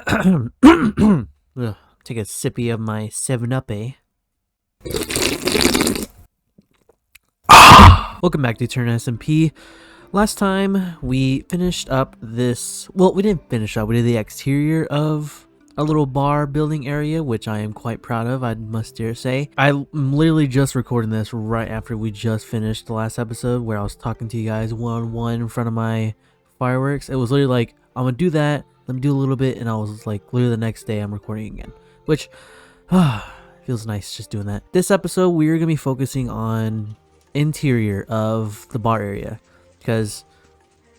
Ugh, take a sippy of my 7-Up, eh? Welcome back to Eterna SMP. Last time we finished up this, well, we didn't finish up, we did the exterior of a little bar building area, which I am quite proud of, I must dare say. I'm literally just recording this right after we just finished the last episode where I was talking to you guys one-on-one in front of my fireworks. It was literally like, I'm gonna do that, let me do a little bit, and I was like, literally the next day I'm recording again, which feels nice just doing that. This episode we're gonna be focusing on interior of the bar area because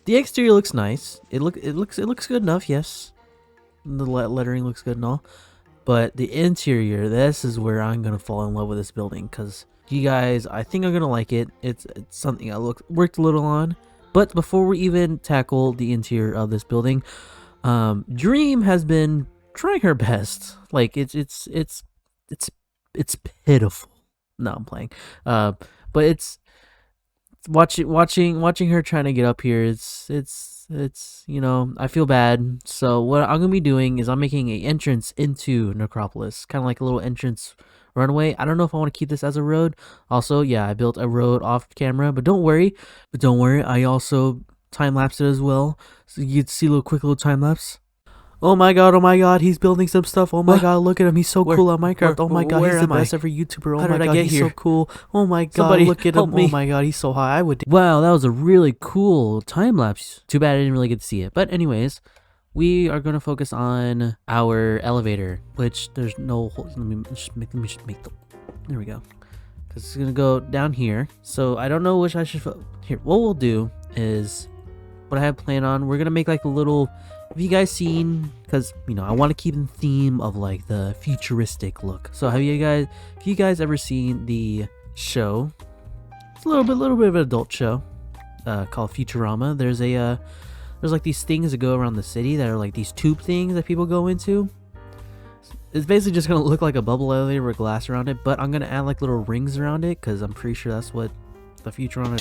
the exterior looks nice. It looks good enough, yes. The lettering looks good and all, but the interior, this is where I'm gonna fall in love with this building because you guys, I think I'm gonna like it. It's something I worked a little on. But before we even tackle the interior of this building, Dream has been trying her best. Like it's pitiful. No, I'm playing. But it's watching her trying to get up here. It's you know, I feel bad. So what I'm gonna be doing is I'm making an entrance into Necropolis, kind of like a little entrance runway. I don't know if I want to keep this as a road. Also, yeah, I built a road off camera, but don't worry, I also time-lapsed it as well, so you can see a quick little time-lapse. Oh my god, he's building some stuff. Oh my god, look at him, he's so cool on Minecraft. Oh my god, he's the best ever YouTuber. Oh my god, he's so cool. Oh my god, somebody look at him. Oh my god, he's so high. Wow, that was a really cool time-lapse. Too bad I didn't really get to see it. But anyways, we are going to focus on our elevator, which there's no holes. Let me just make the, there we go. Because it's going to go down here. So I don't know which I should, here, what we'll do is, what I have planned on, we're going to make like a little, have you guys seen, because, you know, I want to keep in theme of like the futuristic look. So have you guys ever seen the show? It's a little bit of an adult show called Futurama. There's like these things that go around the city that are like these tube things that people go into. It's basically just going to look like a bubble elevator with glass around it, but I'm going to add like little rings around it because I'm pretty sure that's what the Futurama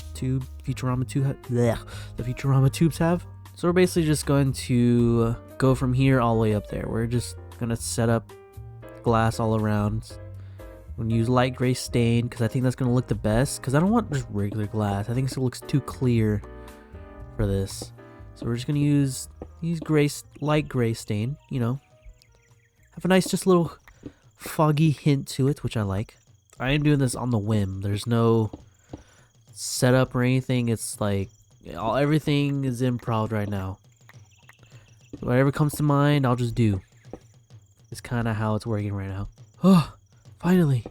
tubes have. So we're basically just going to go from here all the way up there. We're just going to set up glass all around. I'm going to use light gray stain because I think that's going to look the best, because I don't want just regular glass. I think it looks too clear for this. So we're just going to use light gray stain, you know. Have a nice just little foggy hint to it, which I like. I am doing this on the whim. There's no setup or anything. It's like everything is improv right now. Whatever comes to mind, I'll just do. It's kind of how it's working right now. Oh, finally.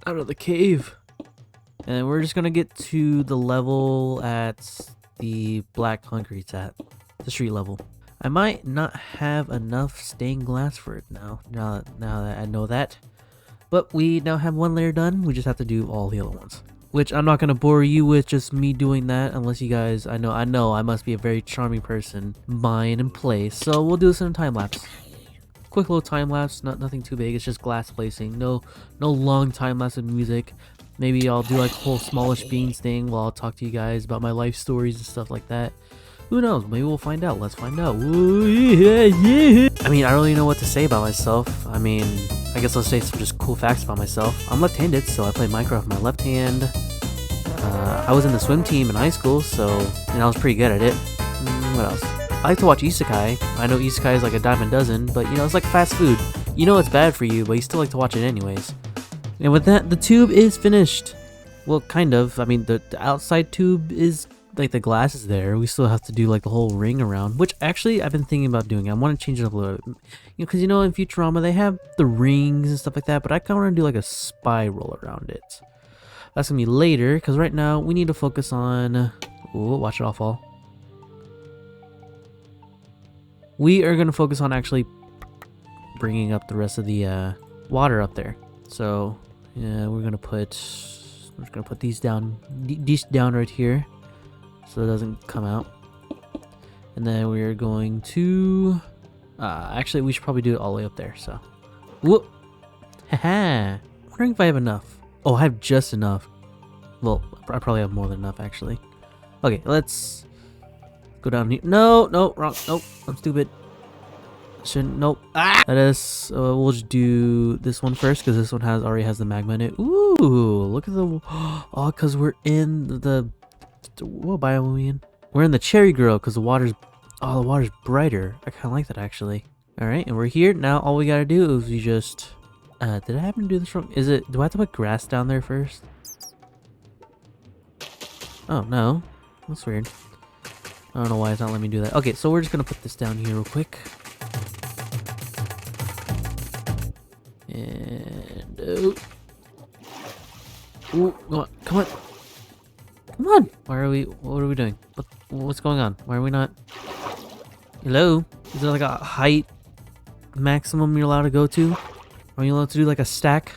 Out of the cave. And we're just going to get to the level at the black concrete's at the street level. I might not have enough stained glass for it now that I know that, but we now have one layer done. We just have to do all the other ones, which I'm not going to bore you with just me doing that unless you guys, I know I must be a very charming person, mind and place, so we'll do this in a time lapse. Quick little time lapse, nothing too big. It's just glass placing, no long time lapse of music. Maybe I'll do like a whole smallish beans thing while I'll talk to you guys about my life stories and stuff like that. Who knows? Maybe we'll find out. Let's find out. Ooh, yeah. I mean, I don't really know what to say about myself. I mean, I guess I'll say some just cool facts about myself. I'm left-handed, so I play Minecraft with my left hand. I was in the swim team in high school, so I was pretty good at it. What else? I like to watch isekai. I know isekai is like a dime a dozen, but you know, it's like fast food. You know it's bad for you, but you still like to watch it anyways. And with that, the tube is finished. Well, kind of. I mean, the outside tube is, like, the glass is there. We still have to do, like, the whole ring around, which actually I've been thinking about doing. I want to change it up a little bit. You know, because, you know, in Futurama, they have the rings and stuff like that, but I kind of want to do, like, a spiral around it. That's going to be later, because right now we need to focus on... Ooh, watch it all fall. We are going to focus on actually bringing up the rest of the water up there. So... yeah, we're just gonna put these down right here, so it doesn't come out. And then we're going to, actually, we should probably do it all the way up there. So, whoop, haha. Wondering if I have enough. Oh, I have just enough. Well, I probably have more than enough actually. Okay, let's go down here. No, wrong. Nope, I'm stupid. Shouldn't. Nope. Ah! Let us. We'll just do this one first because this one already has the magma in it. Ooh, look at the. Oh, because we're in the. What biome are we in? We're in the cherry grove because the water's. Oh, the water's brighter. I kind of like that actually. All right, and we're here now. All we gotta do is we just. Did I happen to do this wrong? Is it? Do I have to put grass down there first? Oh no, that's weird. I don't know why it's not letting me do that. Okay, so we're just gonna put this down here real quick. And ooh, come on, come on, come on! Why are we? What are we doing? What's going on? Why are we not? Hello? Is there like a height maximum you're allowed to go to? Are you allowed to do like a stack?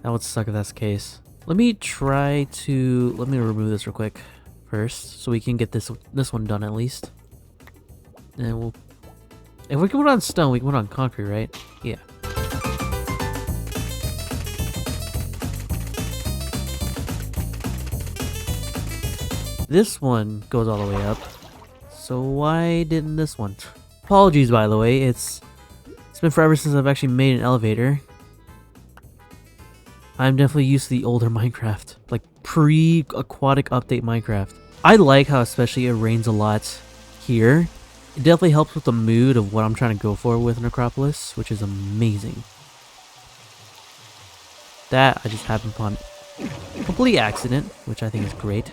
That would suck if that's the case. Let me remove this real quick first, so we can get this one done at least. And we'll. If we can put it on stone, we can put it on concrete, right? Yeah. This one goes all the way up. So why didn't this one? Apologies, by the way. It's been forever since I've actually made an elevator. I'm definitely used to the older Minecraft, like pre-aquatic update Minecraft. I like how especially it rains a lot here. It definitely helps with the mood of what I'm trying to go for with Necropolis, which is amazing. That I just happened upon complete accident, which I think is great.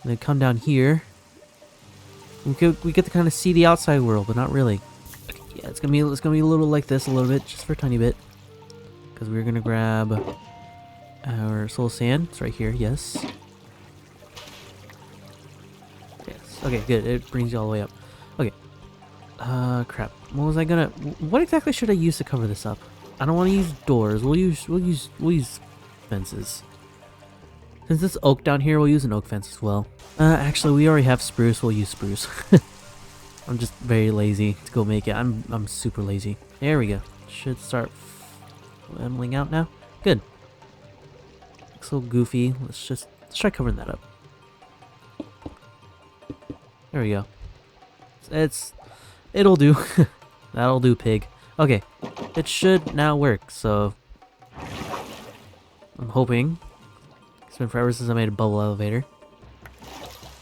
And then come down here. We get to kind of see the outside world, but not really. Okay, yeah, it's gonna be a little like this, a little bit, just for a tiny bit, because we're gonna grab our soul sand. It's right here. Yes. Yes. Okay, good. It brings you all the way up. Okay. Crap. What was I gonna? What exactly should I use to cover this up? I don't want to use doors. We'll use fences. Since it's oak down here, we'll use an oak fence as well. Actually, we already have spruce. We'll use spruce. I'm just very lazy to go make it. I'm super lazy. There we go. Should start leveling out now. Good. Looks a little goofy. Let's try covering that up. There we go. It'll do. That'll do, pig. Okay. It should now work, so I'm hoping. It's been forever since I made a bubble elevator.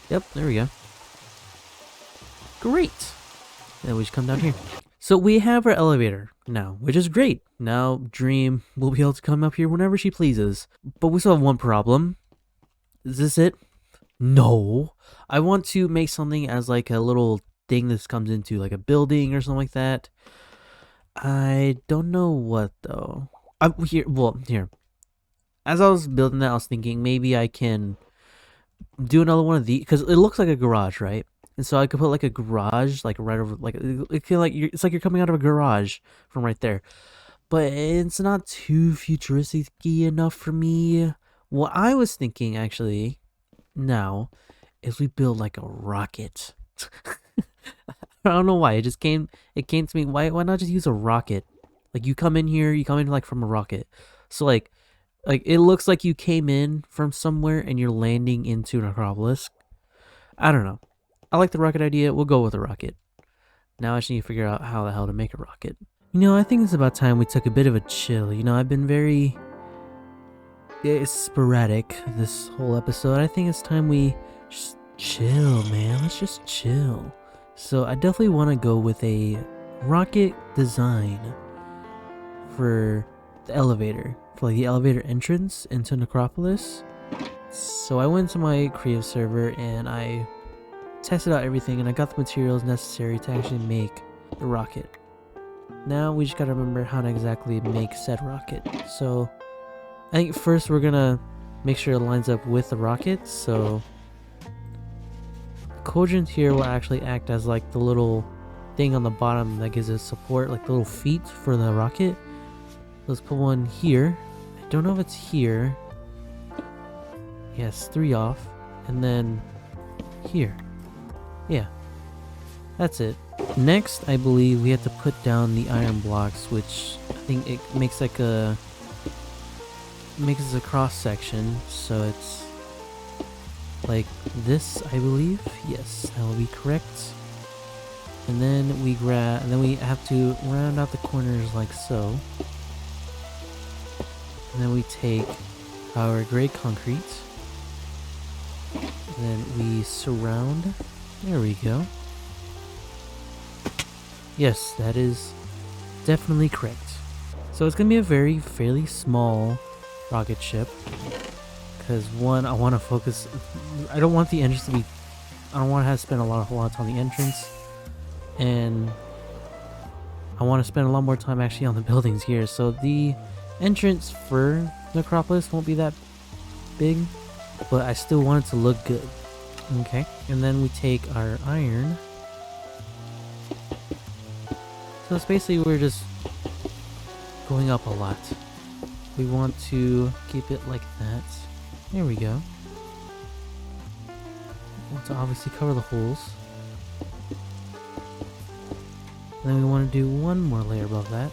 Yep, there we go. Great. Then we just come down here. So we have our elevator now, which is great. Now Dream will be able to come up here whenever she pleases. But we still have one problem. Is this it? No. I want to make something as like a little thing this comes into, like a building or something like that. I don't know what though. Here. As I was building that, I was thinking maybe I can do another one of these, because it looks like a garage, right? And so I could put like a garage, like right over, like it's like you're coming out of a garage from right there. But it's not too futuristic-y enough for me. What I was thinking actually now is we build like a rocket. I don't know why. It came to me. Why not just use a rocket? Like you come in like from a rocket. So like it looks like you came in from somewhere and you're landing into Necropolis. I don't know. I like the rocket idea. We'll go with a rocket. Now I just need to figure out how the hell to make a rocket. You know, I think it's about time we took a bit of a chill. You know, I've been very sporadic this whole episode. I think it's time we just chill, man. Let's just chill. So I definitely want to go with a rocket design for the elevator. For like the elevator entrance into Necropolis. So I went to my creative server and I tested out everything and I got the materials necessary to actually make the rocket. Now we just gotta remember how to exactly make said rocket. So I think first we're gonna make sure it lines up with the rocket. So Cogent here will actually act as like the little thing on the bottom that gives it support, like the little feet for the rocket. Let's put one here. I don't know if it's here. Yes, 3 off. And then here. Yeah. That's it. Next, I believe we have to put down the iron blocks, which I think it makes like a cross section, so it's like this, I believe. Yes, that will be correct. And then we grab, and then we have to round out the corners like so. And then we take our gray concrete. And then we surround. There we go. Yes, that is definitely correct. So it's going to be a fairly small rocket ship. Because one, I want to focus, I don't want the entrance to be, I don't want to have to spend a lot of time on the entrance. And I want to spend a lot more time actually on the buildings here. So the entrance for Necropolis won't be that big, but I still want it to look good. Okay, and then we take our iron. So it's basically we're just going up a lot. We want to keep it like that. There we go. We want to obviously cover the holes. And then we want to do one more layer above that.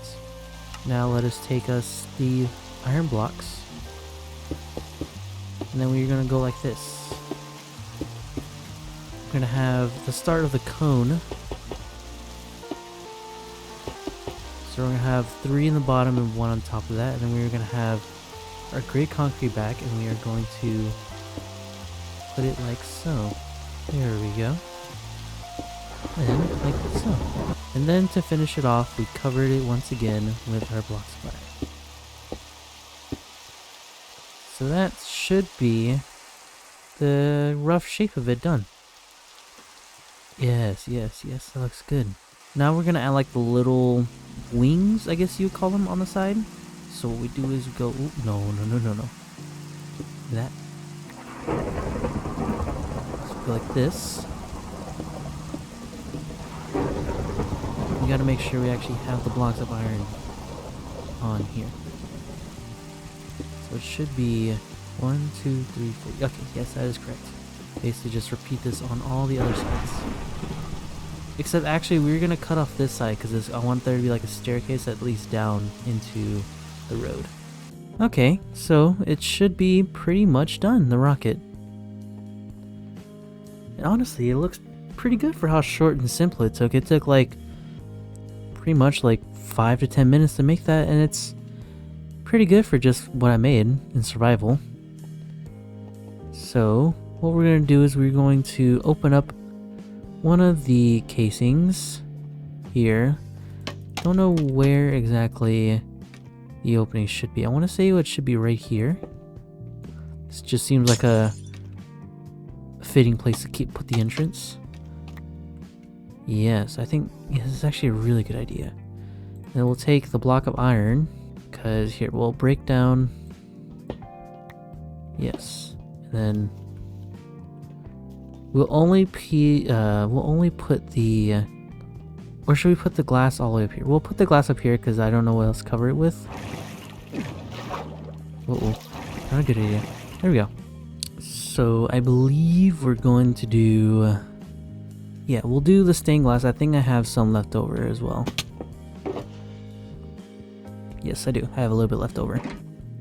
Now let us take us the iron blocks. And then we're going to go like this. We're going to have the start of the cone. So we're going to have 3 in the bottom and 1 on top of that. And then we're going to have our gray concrete back, and we are going to put it like so. There we go. And like so. And then to finish it off, we covered it once again with our blocks of iron. So that should be the rough shape of it done. Yes, yes, yes, that looks good. Now we're gonna add like the little wings, I guess you would call them, on the side. So what we do is we go, ooh, no. That. So go like this. We gotta make sure we actually have the blocks of iron on here. So it should be 1, 2, 3, 4. Okay, yes, that is correct. Basically just repeat this on all the other sides. Except actually we're gonna cut off this side because I want there to be like a staircase that leads down into the road. Okay, so it should be pretty much done, the rocket. And honestly, it looks pretty good for how short and simple it took. It took like pretty much like 5 to 10 minutes to make that, and it's pretty good for just what I made in survival. So what we're going to do is we're going to open up one of the casings here. Don't know where exactly the opening should be. I want to say it should be right here. This just seems like a fitting place to put the entrance. Yes, I think this is actually a really good idea. Then we'll take the block of iron, because here we'll break down. Yes, and then we'll only put the. Or should we put the glass all the way up here? We'll put the glass up here because I don't know what else to cover it with. Uh-oh, not a good idea. There we go. So I believe we're going to do. Yeah, we'll do the stained glass. I think I have some left over as well. Yes, I do. I have a little bit left over.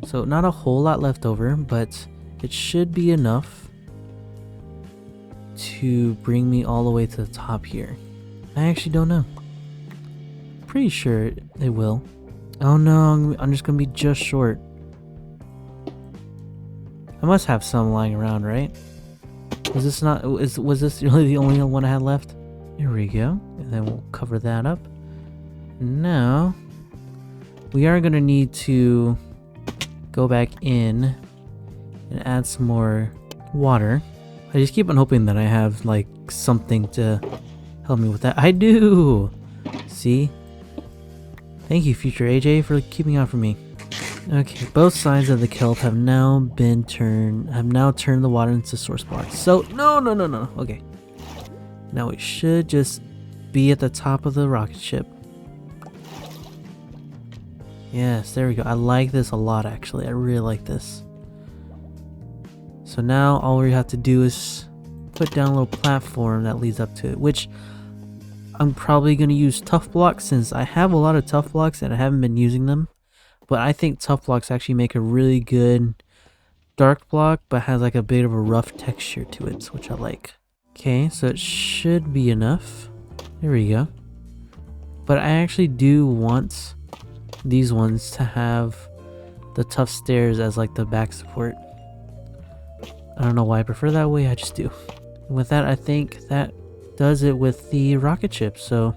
So not a whole lot left over, but it should be enough to bring me all the way to the top here. I actually don't know. Pretty sure it will. Oh no, I'm just gonna be just short. I must have some lying around, right? Was this really the only one I had left? Here we go. And then we'll cover that up. Now, we are gonna need to go back in and add some more water. I just keep on hoping that I have like something to help me with that. I do! See? Thank you, future AJ, for keeping out for me. Okay, both sides of the kelp have now turned the water into source blocks. So, no. Okay. Now it should just be at the top of the rocket ship. Yes, there we go. I like this a lot, actually. I really like this. So now all we have to do is put down a little platform that leads up to it, which I'm probably going to use tough blocks since I have a lot of tough blocks and I haven't been using them. But I think tough blocks actually make a really good dark block, but has like a bit of a rough texture to it, which I like. Okay, so it should be enough. There we go. But I actually do want these ones to have the tough stairs as like the back support. I don't know why I prefer that way, I just do. And with that, I think that does it with the rocket ship. So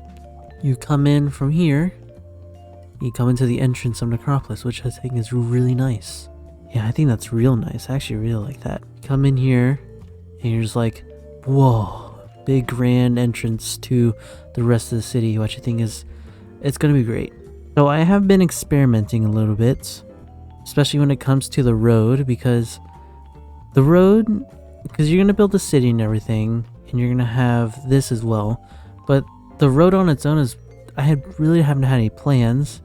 you come in from here, you come into the entrance of Necropolis, which I think is really nice. Yeah, I think that's real nice. I actually really like that. Come in here and you're just like, whoa, big grand entrance to the rest of the city, which I think is, it's gonna be great. So I have been experimenting a little bit, especially when it comes to the road, because you're gonna build the city and everything, and you're gonna have this as well. But the road on its own is, really haven't had any plans.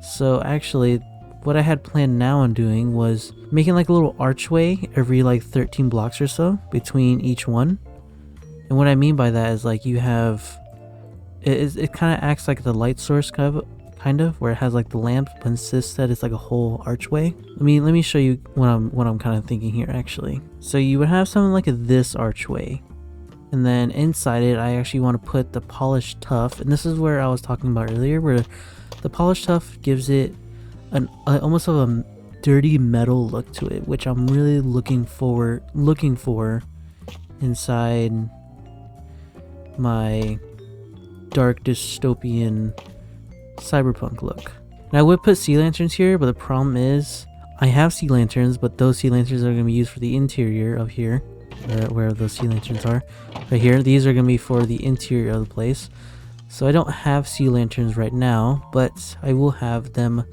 So actually, what I had planned now on doing was making like a little archway every like 13 blocks or so between each one. And what I mean by that is like you have, it kind of acts like the light source kind of, where it has like the lamp, but instead it's like a whole archway. Let me show you what I'm kind of thinking here actually. So you would have something like this archway, and then inside it I actually want to put the polished tuff, and this is where I was talking about earlier, where the polished tuff gives it an almost of a dirty metal look to it, which I'm really looking for inside my dark dystopian cyberpunk look. And I would put sea lanterns here, but the problem is I have sea lanterns, but those sea lanterns are going to be used for the interior of here, where those sea lanterns are right here. These are going to be for the interior of the place. So I don't have sea lanterns right now, but I will have them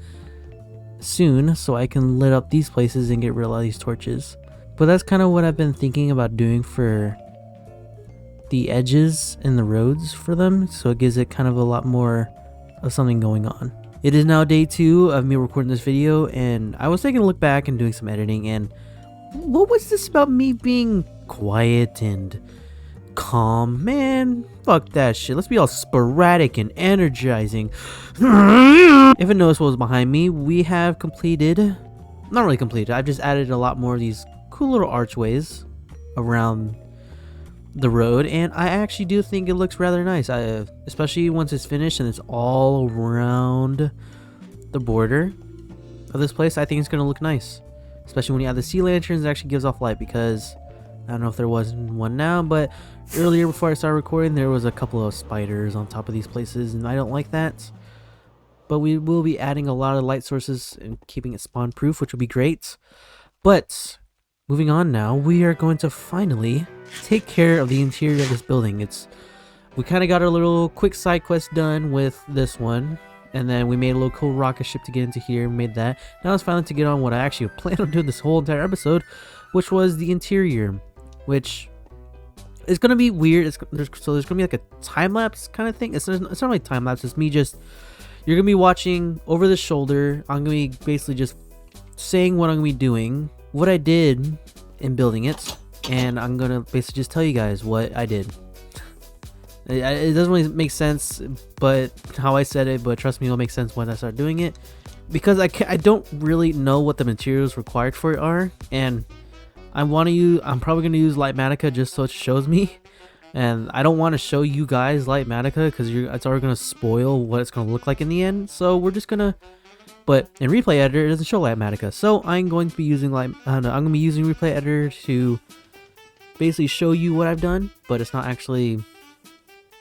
soon, so I can lit up these places and get rid of all these torches. But that's kind of what I've been thinking about doing for the edges and the roads for them, so it gives it kind of a lot more of something going on. It is now day 2 of me recording this video, and I was taking a look back and doing some editing, and what was this about me being quiet and calm? Man, fuck that shit. Let's be all sporadic and energizing. If you notice what was behind me, we have completed, not really completed, I've just added a lot more of these cool little archways around the road, and I actually do think it looks rather nice, especially once it's finished and it's all around the border of this place. I think it's going to look nice, especially when you add the sea lanterns. It actually gives off light, because I don't know if there was one now, but earlier before I started recording there was a couple of spiders on top of these places, and I don't like that. But we will be adding a lot of light sources and keeping it spawn proof, which will be great. But moving on now, we are going to finally take care of the interior of this building. We kind of got our little quick side quest done with this one, and then we made a little cool rocket ship to get into here, made that. Now it's finally to get on what I actually planned on doing this whole entire episode, which was the interior, which is going to be weird. There's going to be like a time-lapse kind of thing. It's not really time-lapse, it's me just, you're going to be watching over the shoulder. I'm going to be basically just saying what I'm going to be doing, what I did in building it, and I'm gonna basically just tell you guys what I did. It doesn't really make sense, but how I said it, but trust me, it'll make sense when I start doing it, because I don't really know what the materials required for it are, and I'm probably gonna use Lightmatica just so it shows me, and I don't want to show you guys Lightmatica because it's already gonna spoil what it's gonna look like in the end. So we're just gonna. But in Replay Editor, it doesn't show Lightmatica, so I'm going to be using I'm gonna be using Replay Editor to basically show you what I've done, but it's not actually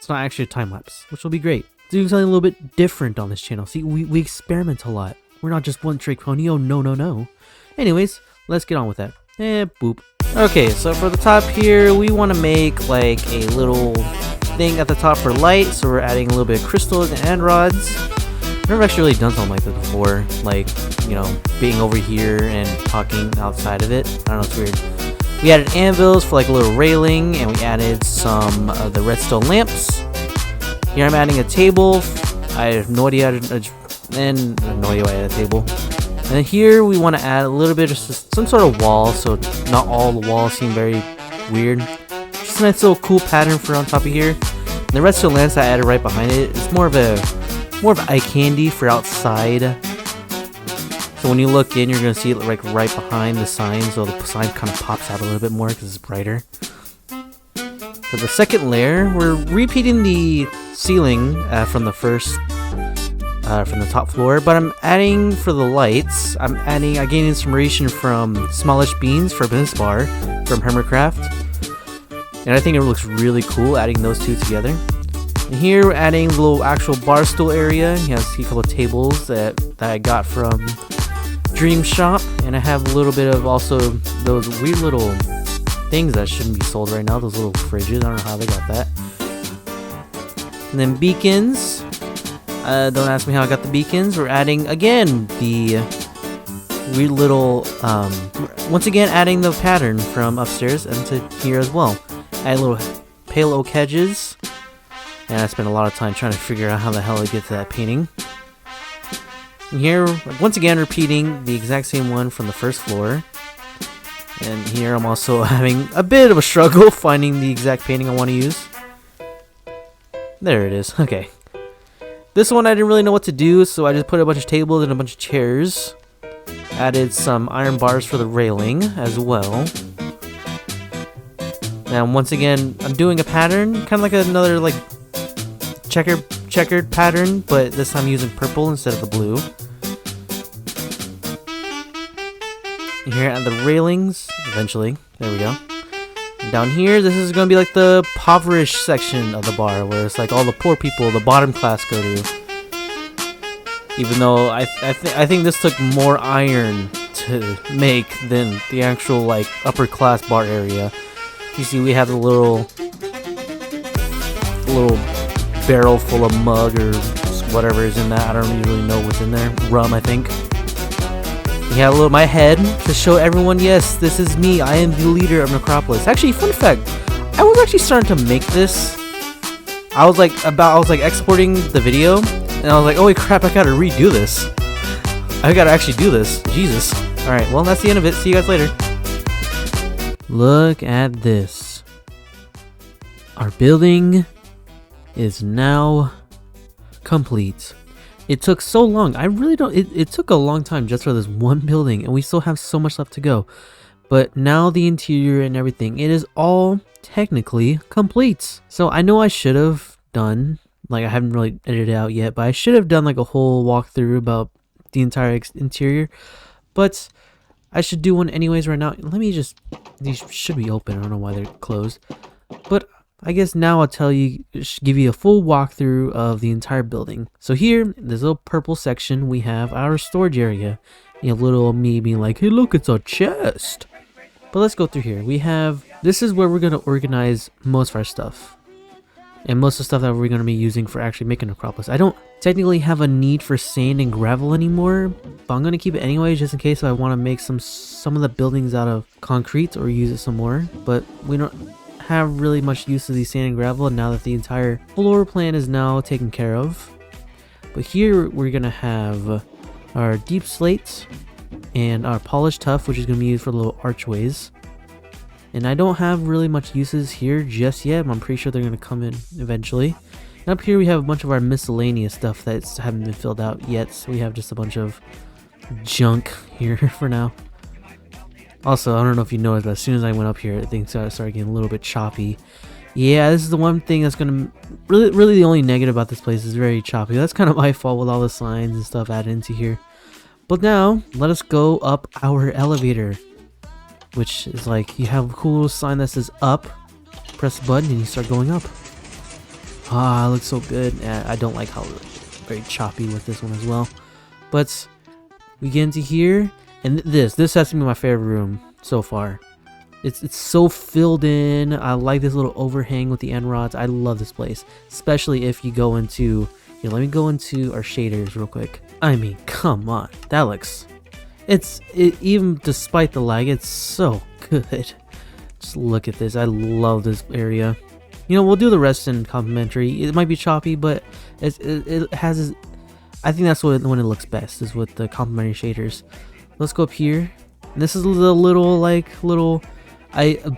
a time lapse, which will be great. Doing something a little bit different on this channel. See, we experiment a lot. We're not just one trick pony. Oh no. Anyways, let's get on with that. Boop. Okay, so for the top here, we want to make like a little thing at the top for light. So we're adding a little bit of crystals and rods. I've never actually really done something like this before, like, you know, being over here and talking outside of it. I don't know, it's weird. We added anvils for like a little railing, and we added some of the redstone lamps. Here I'm adding a table. I have no idea how to, I have no idea why I added a table. And then here we want to add a little bit of some sort of wall, so not all the walls seem very weird. Just a nice little cool pattern for on top of here. And the redstone lamps I added right behind it. It's more of eye candy for outside. So when you look in, you're going to see it like right behind the sign, so the sign kind of pops out a little bit more because it's brighter. For the second layer, we're repeating the ceiling from the from the top floor, but I'm adding for the lights. I gained inspiration from Smallish Beans for Business Bar from Hermitcraft, and I think it looks really cool adding those two together. And here we're adding the little actual bar stool area. You have a couple of tables that I got from Dream Shop, and I have a little bit of also those weird little things that shouldn't be sold right now, those little fridges. I don't know how they got that. And then beacons. Don't ask me how I got the beacons. We're adding again the weird little once again adding the pattern from upstairs into here as well. Add little pale oak hedges, and I spent a lot of time trying to figure out how the hell I get to that painting. And here, once again, repeating the exact same one from the first floor. And here I'm also having a bit of a struggle finding the exact painting I want to use. There it is. Okay. This one I didn't really know what to do, so I just put a bunch of tables and a bunch of chairs. Added some iron bars for the railing as well. Now once again, I'm doing a pattern, kind of like another like checkered pattern, but this time using purple instead of the blue. And here at the railings, eventually, there we go. And down here, this is going to be like the impoverished section of the bar, where it's like all the poor people, the bottom class go to. Even though I think this took more iron to make than the actual like upper class bar area. You see, we have the little barrel full of mug or whatever is in that. I don't really know what's in there. Rum, I think. We have my head to show everyone, yes, this is me. I am the leader of Necropolis. Actually, fun fact, I was actually starting to make this. I was like exporting the video, and I was like, holy crap, I gotta redo this. I gotta actually do this. Jesus. Alright, well, that's the end of it. See you guys later. Look at this. Our building is now complete. It took so long. I really don't. It took a long time just for this one building, and we still have so much left to go. But now the interior and everything, it is all technically complete. So I know I should have done, like, I haven't really edited it out yet, but I should have done like a whole walkthrough about the entire interior. But I should do one anyways right now. Let me just, these should be open. I don't know why they're closed. But I guess now I'll tell you, give you a full walkthrough of the entire building. So here, in this little purple section, we have our storage area. You have little me being like, hey look, it's a chest. But let's go through here. We have, this is where we're going to organize most of our stuff. And most of the stuff that we're going to be using for actually making Necropolis. I don't technically have a need for sand and gravel anymore, but I'm going to keep it anyways just in case I want to make some of the buildings out of concrete or use it some more. But we don't have really much use of the sand and gravel now that the entire floor plan is now taken care of. But here we're gonna have our deep slate and our polished tuff, which is gonna be used for the little archways. And I don't have really much uses here just yet, but I'm pretty sure they're gonna come in eventually. And up here we have a bunch of our miscellaneous stuff that haven't been filled out yet, so we have just a bunch of junk here for now. Also, I don't know if you noticed, but as soon as I went up here, things started getting a little bit choppy. Yeah, this is the one thing that's gonna really the only negative about this place is very choppy. That's kind of my fault with all the signs and stuff added into here. But now, let us go up our elevator, which is like, you have a cool little sign that says up, press the button and you start going up. Ah, it looks so good. I don't like how very choppy with this one as well. But we get into here. And this has to be my favorite room so far. It's so filled in. I like this little overhang with the end rods. I love this place, especially if you go into. Here, let me go into our shaders real quick. I mean, come on, that looks. Even despite the lag, it's so good. Just look at this. I love this area. You know, we'll do the rest in complimentary. It might be choppy, but it has. I think that's when it looks best is with the complimentary shaders. Let's go up here. And this is the little, I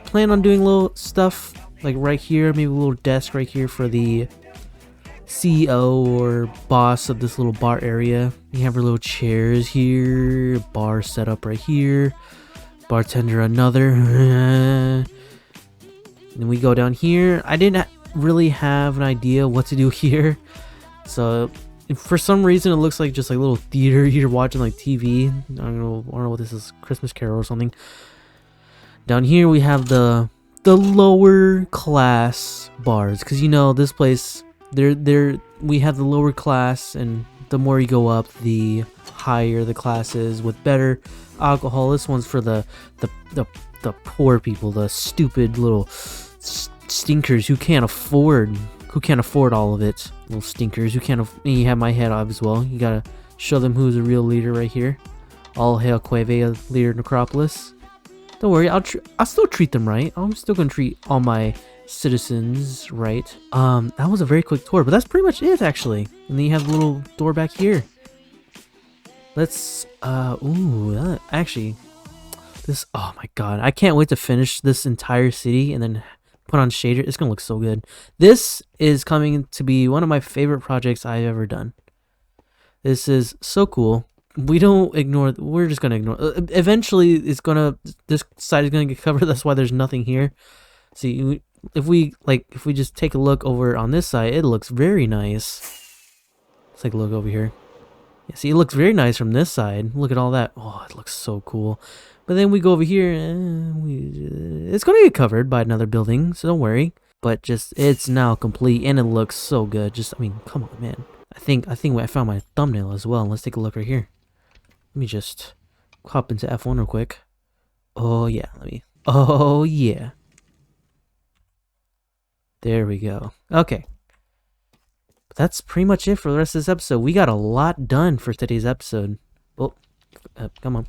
plan on doing little stuff like right here, maybe a little desk right here for the CEO or boss of this little bar area. We have our little chairs here, bar set up right here, bartender another. And we go down here. I didn't really have an idea what to do here. So for some reason it looks like just like a little theater you're watching, like TV. I don't know what this is, Christmas Carol or something. Down here we have the lower class bars, because you know this place, we have the lower class, and the more you go up, the higher the class is with better alcohol. This one's for the poor people, the stupid little stinkers who can't afford all of it. Little stinkers who can't. You have my head up as well. You gotta show them who's a real leader right here. All hail Quevey, a leader in Necropolis. Don't worry, I'll still treat them right. I'm still gonna treat all my citizens right. That was a very quick tour, but that's pretty much it actually. And then you have the little door back here. Let's actually, this, oh my god, I can't wait to finish this entire city and then put on shader. It's gonna look so good. This is coming to be one of my favorite projects I've ever done. This is so cool. We're just gonna ignore. Eventually, this side is gonna get covered. That's why there's nothing here. See, if we just take a look over on this side, it looks very nice. Let's take a look over here. Yeah, see, it looks very nice from this side. Look at all that. Oh, it looks so cool. But then we go over here, and it's gonna get covered by another building, so don't worry. But it's now complete, and it looks so good. I mean, come on, man. I think I found my thumbnail as well. Let's take a look right here. Let me just hop into F1 real quick. Oh yeah, oh yeah. There we go. Okay. But that's pretty much it for the rest of this episode. We got a lot done for today's episode. Oh, come on.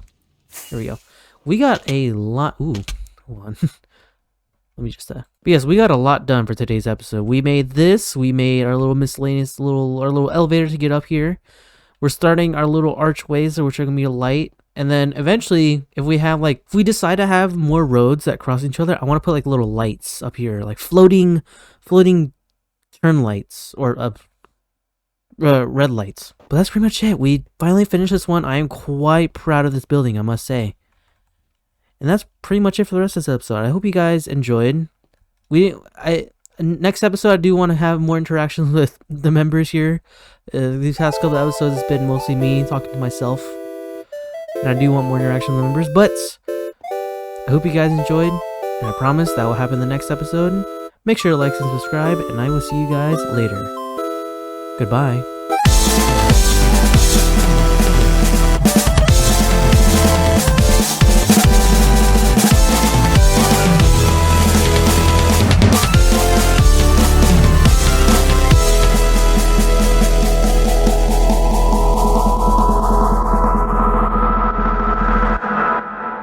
There we go. We got a lot. Ooh, hold on. Let me just. But yes, we got a lot done for today's episode. We made this. We made our little miscellaneous our little elevator to get up here. We're starting our little archways, which are gonna be a light. And then eventually, if we decide to have more roads that cross each other, I want to put like little lights up here, like floating turn lights or red lights. But that's pretty much it. We finally finished this one. I am quite proud of this building, I must say. And that's pretty much it for the rest of this episode. I hope you guys enjoyed. Next episode, I do want to have more interactions with the members here. These past couple episodes, it's been mostly me talking to myself. And I do want more interaction with the members. But I hope you guys enjoyed. And I promise that will happen in the next episode. Make sure to like and subscribe. And I will see you guys later. Goodbye.